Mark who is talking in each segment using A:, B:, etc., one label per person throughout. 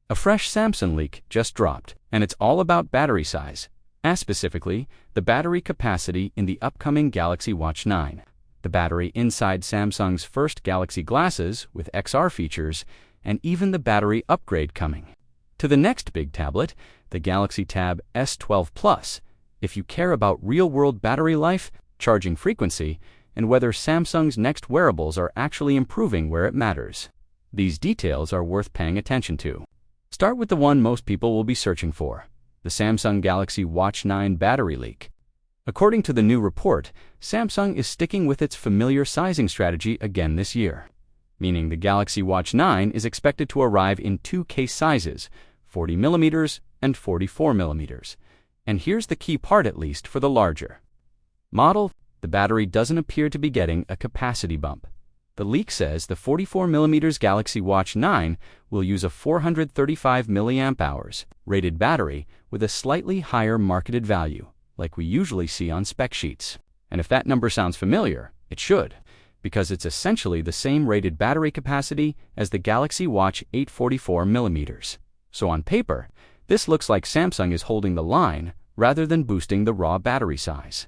A: A fresh Samsung leak just dropped, and it's all about battery size, and specifically, the battery capacity in the upcoming Galaxy Watch 9. The battery inside Samsung's first Galaxy glasses with XR features, and even the battery upgrade coming to the next big tablet, the Galaxy Tab S12 Plus, if you care about real-world battery life, charging frequency, and whether Samsung's next wearables are actually improving where it matters. These details are worth paying attention to. Start with the one most people will be searching for, the Samsung Galaxy Watch 9 battery leak. According to the new report, Samsung is sticking with its familiar sizing strategy again this year, meaning the Galaxy Watch 9 is expected to arrive in two case sizes, 40mm and 44mm. And here's the key part, at least for the larger model, the battery doesn't appear to be getting a capacity bump. The leak says the 44mm Galaxy Watch 9 will use a 435 mAh rated battery with a slightly higher marketed value, like we usually see on spec sheets. And if that number sounds familiar, it should, because it's essentially the same rated battery capacity as the Galaxy Watch 844mm. So on paper, this looks like Samsung is holding the line rather than boosting the raw battery size.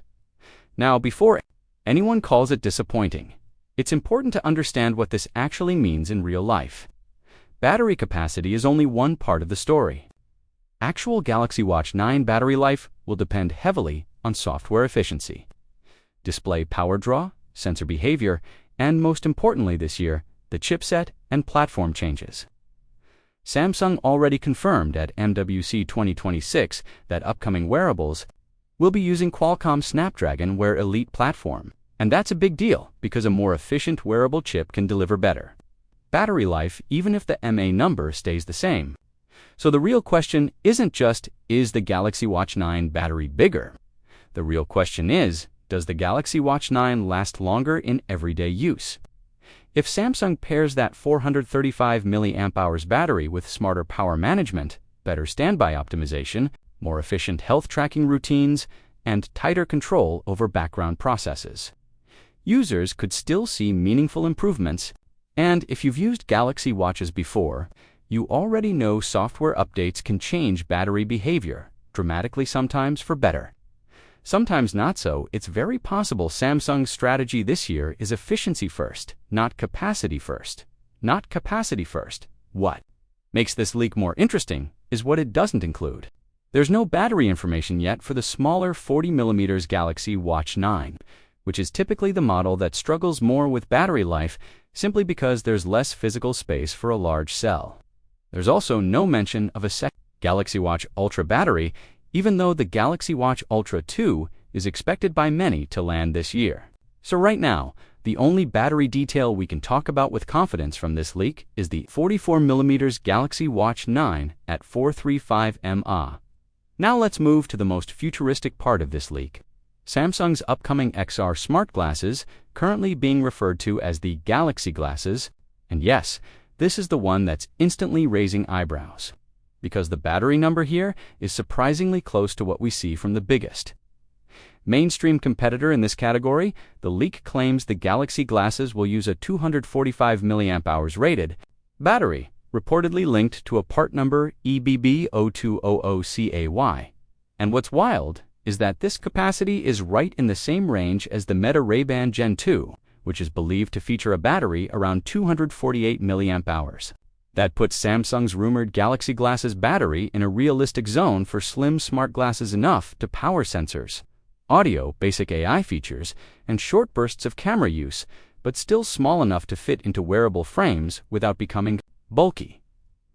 A: Now, before anyone calls it disappointing, it's important to understand what this actually means in real life. Battery capacity is only one part of the story. Actual Galaxy Watch 9 battery life will depend heavily on software efficiency, display power draw, sensor behavior, and most importantly this year, the chipset and platform changes. Samsung already confirmed at MWC 2026 that upcoming wearables will be using Qualcomm Snapdragon Wear Elite platform. And that's a big deal because a more efficient wearable chip can deliver better battery life even if the mAh number stays the same. So the real question isn't just, is the Galaxy Watch 9 battery bigger? The real question is, does the Galaxy Watch 9 last longer in everyday use? If Samsung pairs that 435 mAh battery with smarter power management, better standby optimization, more efficient health tracking routines, and tighter control over background processes, users could still see meaningful improvements. And if you've used Galaxy Watches before, you already know software updates can change battery behavior dramatically, sometimes for better, sometimes not so. It's very possible Samsung's strategy this year is efficiency first, not capacity first. Not capacity first. What makes this leak more interesting is what it doesn't include. There's no battery information yet for the smaller 40mm Galaxy Watch 9, which is typically the model that struggles more with battery life simply because there's less physical space for a large cell. There's also no mention of a second Galaxy Watch Ultra battery, even though the Galaxy Watch Ultra 2 is expected by many to land this year. So right now, the only battery detail we can talk about with confidence from this leak is the 44mm Galaxy Watch 9 at 435 mAh. Now let's move to the most futuristic part of this leak. Samsung's upcoming XR smart glasses, currently being referred to as the Galaxy glasses, and yes, this is the one that's instantly raising eyebrows, because the battery number here is surprisingly close to what we see from the biggest mainstream competitor in this category. The leak claims the Galaxy glasses will use a 245 mAh rated battery, reportedly linked to a part number EBB0200CAY. And what's wild is that this capacity is right in the same range as the Meta Ray-Ban Gen 2, which is believed to feature a battery around 248 mAh. That puts Samsung's rumored Galaxy glasses battery in a realistic zone for slim smart glasses, enough to power sensors, audio, basic AI features, and short bursts of camera use, but still small enough to fit into wearable frames without becoming bulky.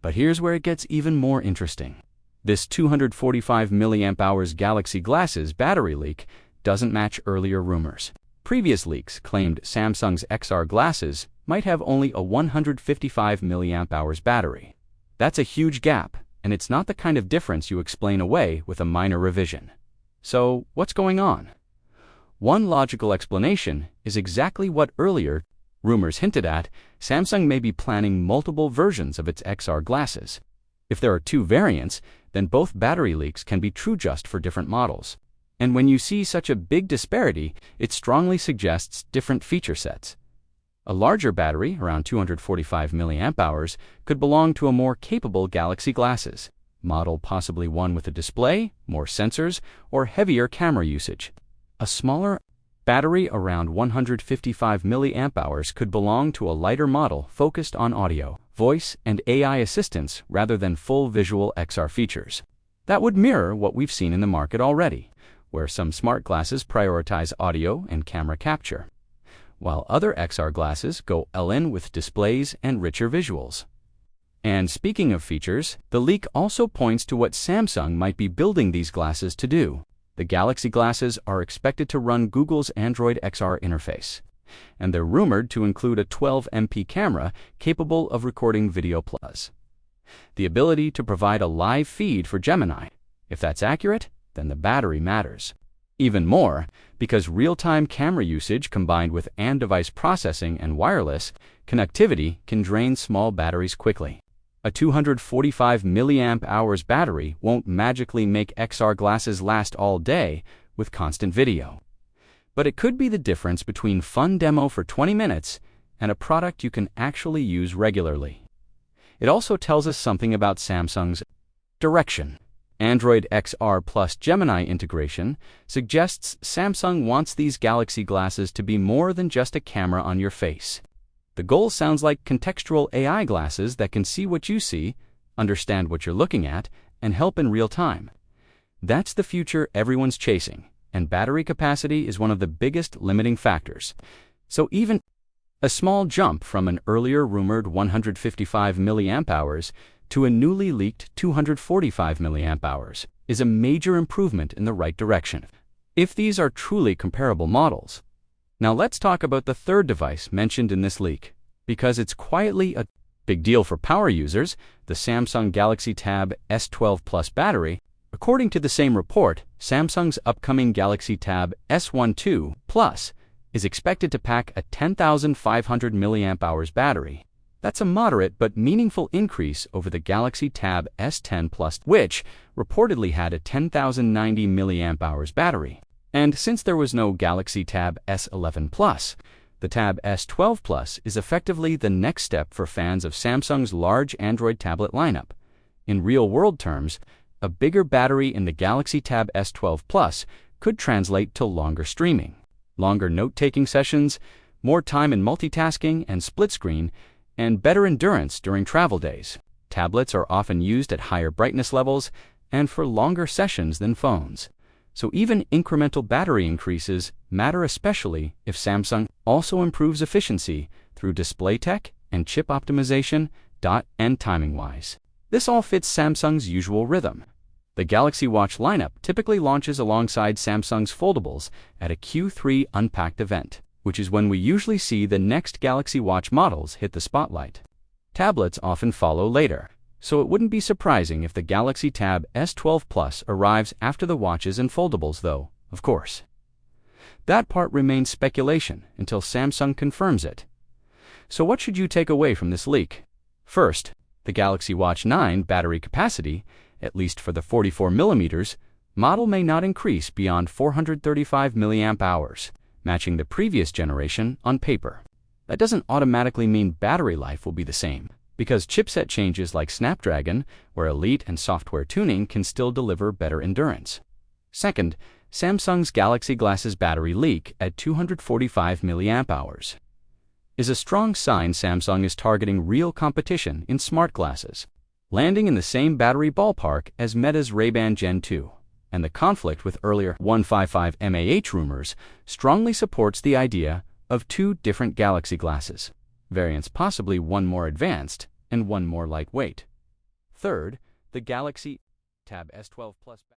A: But here's where it gets even more interesting. This 245 mAh Galaxy glasses battery leak doesn't match earlier rumors. Previous leaks claimed Samsung's XR glasses might have only a 155 mAh battery. That's a huge gap, and it's not the kind of difference you explain away with a minor revision. So, what's going on? One logical explanation is exactly what earlier rumors hinted at. Samsung may be planning multiple versions of its XR glasses. If there are two variants, then both battery leaks can be true just for different models. And when you see such a big disparity, it strongly suggests different feature sets. A larger battery, around 245 mAh, could belong to a more capable Galaxy glasses model, possibly one with a display, more sensors, or heavier camera usage. A smaller battery, around 155 mAh, could belong to a lighter model focused on audio, voice, and AI assistance rather than full visual XR features. That would mirror what we've seen in the market already, where some smart glasses prioritize audio and camera capture, while other XR glasses go all-in with displays and richer visuals. And speaking of features, the leak also points to what Samsung might be building these glasses to do. The Galaxy glasses are expected to run Google's Android XR interface, and they're rumored to include a 12MP camera capable of recording video plus the ability to provide a live feed for Gemini. If that's accurate, then the battery matters even more, because real-time camera usage combined with on-device processing and wireless connectivity can drain small batteries quickly. A 245 mAh battery won't magically make XR glasses last all day with constant video, but it could be the difference between fun demo for 20 minutes and a product you can actually use regularly. It also tells us something about Samsung's direction. Android XR plus Gemini integration suggests Samsung wants these Galaxy glasses to be more than just a camera on your face. The goal sounds like contextual AI glasses that can see what you see, understand what you're looking at, and help in real time. That's the future everyone's chasing, and battery capacity is one of the biggest limiting factors. So even a small jump from an earlier rumored 155 mAh to a newly leaked 245 mAh is a major improvement in the right direction, if these are truly comparable models. Now let's talk about the third device mentioned in this leak, because it's quietly a big deal for power users: the Samsung Galaxy Tab S12 Plus battery. According to the same report, Samsung's upcoming Galaxy Tab S12 Plus is expected to pack a 10,500 mAh battery. That's a moderate but meaningful increase over the Galaxy Tab S10 Plus, which reportedly had a 10,090 mAh battery. And since there was no Galaxy Tab S11 Plus, the Tab S12 Plus is effectively the next step for fans of Samsung's large Android tablet lineup. In real-world terms, a bigger battery in the Galaxy Tab S12 Plus could translate to longer streaming, longer note-taking sessions, more time in multitasking and split-screen, and better endurance during travel days. Tablets are often used at higher brightness levels and for longer sessions than phones. So even incremental battery increases matter, especially if Samsung also improves efficiency through display tech and chip optimization, and timing-wise. This all fits Samsung's usual rhythm. The Galaxy Watch lineup typically launches alongside Samsung's foldables at a Q3 Unpacked event, which is when we usually see the next Galaxy Watch models hit the spotlight. Tablets often follow later, so it wouldn't be surprising if the Galaxy Tab S12 Plus arrives after the watches and foldables, though, of course. That part remains speculation until Samsung confirms it. So what should you take away from this leak? First, the Galaxy Watch 9 battery capacity, at least for the 44mm model, may not increase beyond 435 mAh, matching the previous generation on paper. That doesn't automatically mean battery life will be the same, because chipset changes like Snapdragon or Elite and software tuning can still deliver better endurance. Second, Samsung's Galaxy Glasses battery leak at 245 mAh is a strong sign Samsung is targeting real competition in smart glasses, landing in the same battery ballpark as Meta's Ray-Ban Gen 2. And the conflict with earlier 155 mAh rumors strongly supports the idea of two different Galaxy glasses variants, possibly one more advanced and one more lightweight. Third, the Galaxy Tab S12 Plus